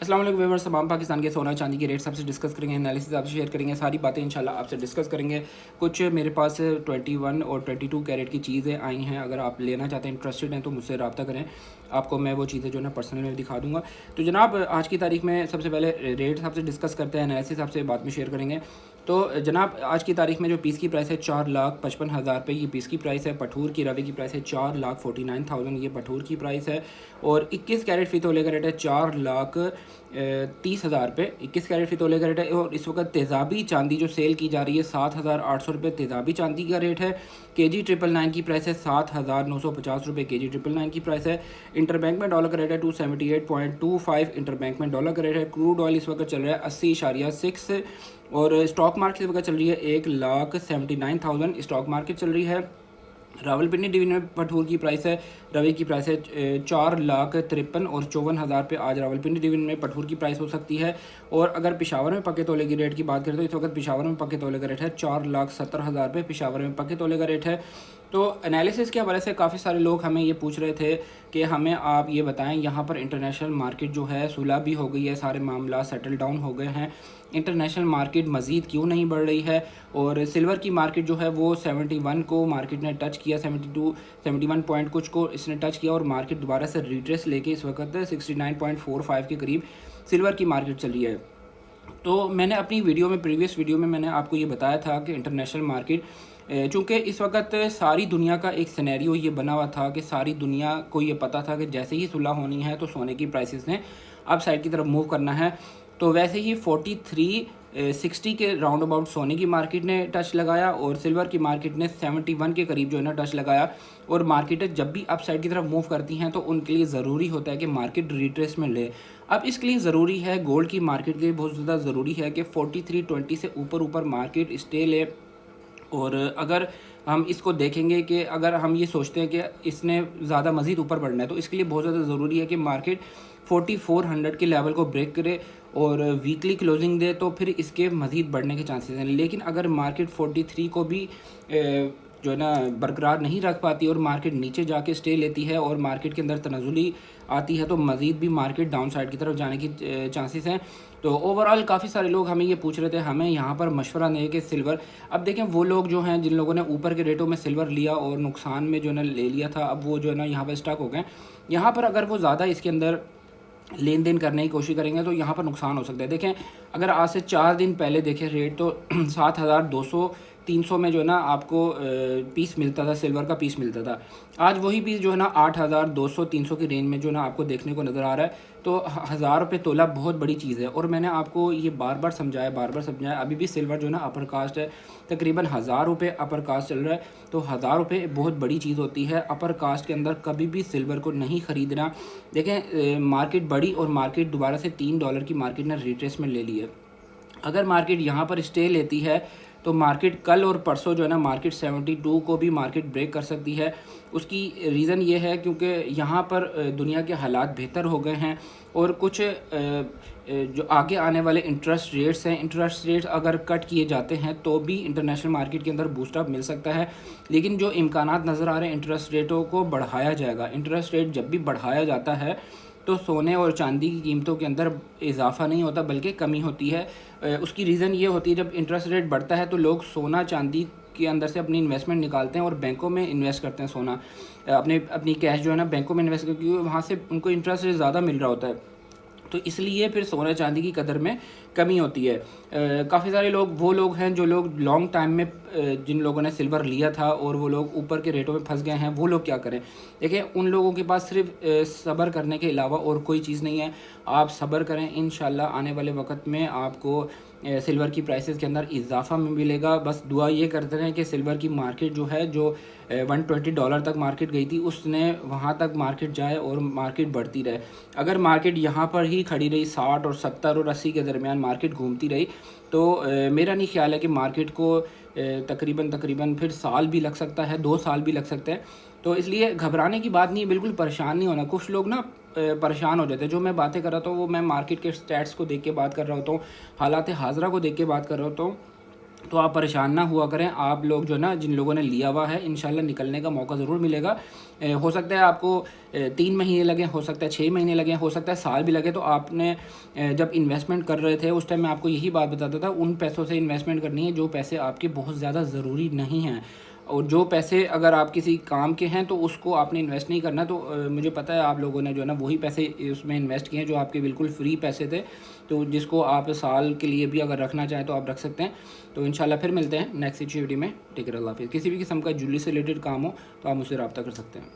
अस्सलाम वालेकुम व्यूअर्स, तमाम पाकिस्तान के सोना चांदी के रेट सबसे डिस्कस करेंगे, एनालिसिस आपसे शेयर करेंगे, सारी बातें इंशाल्लाह आपसे डिस्कस करेंगे। कुछ मेरे पास 21 और 22 कैरेट की चीज़ें आई हैं, अगर आप लेना चाहते हैं, इंटरेस्टेड हैं तो मुझसे रब्ता करें। आपको मैं वो चीज़ें जो है ना पर्सनल में दिखा दूँगा। तो जनाब आज की तारीख में सबसे पहले रेट आपसे डिस्कस करते हैं, एनालिसिस आपसे बाद में शेयर करेंगे। तो जनाब आज की तारीख में जो पीस की प्राइस है 4,55,000 रुपये ये पीस की प्राइस है। पठूर की रवे की प्राइस है 4,49,000 ये पठूर की प्राइस है। और 21 कैरेट फी तोले का रेट है 4,30,000 रुपये 21 कैरेट फी तोले का रेट है। और इस वक्त तेज़ाबी चांदी जो सेल की जा रही है 7,800 रुपये तेज़ाबी चांदी का रेट है। KG 999 की प्राइस है 7,950 रुपये KG 999 की प्राइस है। इंटरबैंक में डॉलर का रेट है 278.25 इंटरबैंक में डॉलर का रेट है। क्रूड ऑयल इस वक्त चल रहा है 80.6 और स्टॉक मार्केट इस वक्त चल रही है 1,79,000 स्टॉक मार्केट चल रही है। रावलपिंडी डिवीजन में पठूर की प्राइस है, रवे की प्राइस है 4,53 और 54,000 पे आज रावलपिंडी डिवीजन में पठूर की प्राइस हो सकती है। और अगर पेशावर में पक्के तोले की रेट की बात करें तो इस वक्त पेशावर में पक्के तोले का रेट है 4,70,000 रुपये पेशावर में पक्के तोले का रेट है। तो एनालिसिस के हवाले से काफ़ी सारे लोग हमें ये पूछ रहे थे कि हमें आप ये बताएं, यहाँ पर इंटरनेशनल मार्केट जो है सुलह भी हो गई है, सारे मामला सेटल डाउन हो गए हैं, इंटरनेशनल मार्केट मज़ीद क्यों नहीं बढ़ रही है। और सिल्वर की मार्केट जो है वो 71 को मार्केट ने टच किया, 72 71 पॉइंट कुछ को इसने टच किया और मार्केट दोबारा से रिट्रेस लेके इस वक्त 69.45 के करीब सिल्वर की मार्केट चल रही है। तो मैंने अपनी वीडियो में प्रीवियस वीडियो में मैंने आपको ये बताया था कि इंटरनेशनल मार्केट चूँकि इस वक्त सारी दुनिया का एक सिनेरियो ये बना हुआ था कि सारी दुनिया को ये पता था कि जैसे ही सुलह होनी है तो सोने की प्राइसेस ने अब साइड की तरफ मूव करना है। तो वैसे ही 4360 के राउंड अबाउट सोने की मार्केट ने टच लगाया और सिल्वर की मार्केट ने 71 के करीब जो है ना टच लगाया। और मार्केटें जब भी अप साइड की तरफ मूव करती हैं तो उनके लिए ज़रूरी होता है कि मार्केट रिट्रेस में ले। अब इसके लिए ज़रूरी है, गोल्ड की मार्केट के लिए बहुत ज़्यादा ज़रूरी है कि 4320 से ऊपर मार्केट स्टे ले। और अगर हम इसको देखेंगे कि अगर हम ये सोचते हैं कि इसने ज़्यादा मज़ीद ऊपर बढ़ना है तो इसके लिए बहुत ज़्यादा ज़रूरी है कि मार्केट 4400 के लेवल को ब्रेक करे और वीकली क्लोजिंग दे, तो फिर इसके मज़ीद बढ़ने के चांसेस हैं। लेकिन अगर मार्केट 43 को भी जो है ना बरकरार नहीं रख पाती और मार्केट नीचे जाके स्टे लेती है और मार्केट के अंदर तनज़ुली आती है तो मज़ीद भी मार्केट डाउन साइड की तरफ जाने की चांसेस हैं। तो ओवरऑल काफ़ी सारे लोग हमें ये पूछ रहे थे हमें यहाँ पर मशवरा दें कि सिल्वर, अब देखें वो लोग जो हैं जिन लोगों ने ऊपर के रेटों में सिल्वर लिया और नुकसान में जो है ना ले लिया था, अब वो जो है ना यहाँ पर स्टक हो गए। यहाँ पर अगर वो ज़्यादा इसके अंदर लेन देन करने की कोशिश करेंगे तो यहाँ पर नुकसान हो सकता है। देखें अगर आज से 4 दिन पहले देखें रेट तो 7,200-300 में जो है ना आपको पीस मिलता था, सिल्वर का पीस मिलता था। आज वही पीस जो है ना 8,200-300 की रेंज में जो है ना आपको देखने को नज़र आ रहा है। तो 1,000 रुपये तोला बहुत बड़ी चीज़ है और मैंने आपको ये बार बार समझाया। अभी भी सिल्वर जो है ना अपर कास्ट है, तकरीबन 1,000 रुपये अपर कास्ट चल रहा है। तो 1,000 रुपये बहुत बड़ी चीज़ होती है, अपर कास्ट के अंदर कभी भी सिल्वर को नहीं ख़रीदना। देखें मार्केट बढ़ी और मार्केट दोबारा से $3 की मार्केट ने रिट्रेस में ले ली है। अगर मार्केट यहाँ पर स्टे लेती है तो मार्केट कल और परसों जो है ना मार्केट 72 को भी मार्केट ब्रेक कर सकती है। उसकी रीज़न ये है क्योंकि यहाँ पर दुनिया के हालात बेहतर हो गए हैं और कुछ जो आगे आने वाले इंटरेस्ट रेट्स हैं, इंटरेस्ट रेट्स अगर कट किए जाते हैं तो भी इंटरनेशनल मार्केट के अंदर बूस्टअप मिल सकता है। लेकिन जो इम्कानात नज़र आ रहे हैं इंटरेस्ट रेटों को बढ़ाया जाएगा। इंटरेस्ट रेट जब भी बढ़ाया जाता है तो सोने और चांदी की कीमतों के अंदर इजाफा नहीं होता बल्कि कमी होती है। उसकी रीज़न ये होती है जब इंटरेस्ट रेट बढ़ता है तो लोग सोना चांदी के अंदर से अपनी इन्वेस्टमेंट निकालते हैं और बैंकों में इन्वेस्ट करते हैं। सोना अपनी कैश जो है ना बैंकों में इन्वेस्ट करके वहाँ से उनको इंटरेस्ट रेट ज़्यादा मिल रहा होता है, तो इसलिए फिर सोना चांदी की कदर में कमी होती है। काफ़ी सारे लोग वो लोग हैं जो लोग लॉन्ग टाइम में जिन लोगों ने सिल्वर लिया था और वो लोग ऊपर के रेटों में फंस गए हैं, वो लोग क्या करें। देखिए उन लोगों के पास सिर्फ सब्र करने के अलावा और कोई चीज़ नहीं है। आप सब्र करें, इंशाल्लाह आने वाले वक्त में आपको सिल्वर की प्राइसेस के अंदर इजाफा मिलेगा। बस दुआ ये करते रहें कि सिल्वर की मार्केट जो है जो $120 तक मार्केट गई थी उसने वहाँ तक मार्केट जाए और मार्केट बढ़ती रहे। अगर मार्केट यहाँ पर ही खड़ी रही 60 और 70 और 80 के दरमियान मार्केट घूमती रही तो मेरा नहीं ख्याल है कि मार्केट को तकरीबन फिर साल भी लग सकता है, 2 साल भी लग सकते हैं। तो इसलिए घबराने की बात नहीं है, बिल्कुल परेशान नहीं होना। कुछ लोग ना परेशान हो जाते हैं। जो मैं बातें कर रहा था वो मैं मार्केट के स्टैट्स को देख के बात कर रहा होता हूँ, हालात हाज़रा को देख के बात कर रहा होता हूँ। तो आप परेशान ना हुआ करें। आप लोग जो ना, जिन लोगों ने लिया हुआ है, इंशाल्लाह निकलने का मौका ज़रूर मिलेगा। हो सकता है आपको 3 महीने लगें, हो सकता है 6 महीने लगें, हो सकता है साल भी लगे। तो आपने जब इन्वेस्टमेंट कर रहे थे उस टाइम मैं आपको यही बात बताता था, उन पैसों से इन्वेस्टमेंट करनी है जो पैसे आपके बहुत ज़्यादा ज़रूरी नहीं हैं। और जो पैसे अगर आप किसी काम के हैं तो उसको आपने इन्वेस्ट नहीं करना। तो मुझे पता है आप लोगों ने जो है ना वही पैसे उसमें इन्वेस्ट किए हैं जो आपके बिल्कुल फ्री पैसे थे, तो जिसको आप साल के लिए भी अगर रखना चाहें तो आप रख सकते हैं। तो इंशाल्लाह फिर मिलते हैं नेक्स्ट वीडियो में। टेक केयर, अल्लाह हाफिज़। किसी भी किस्म का ज्वेलरी से रिलेटेड काम हो तो आप मुझसे रब्ता कर सकते हैं।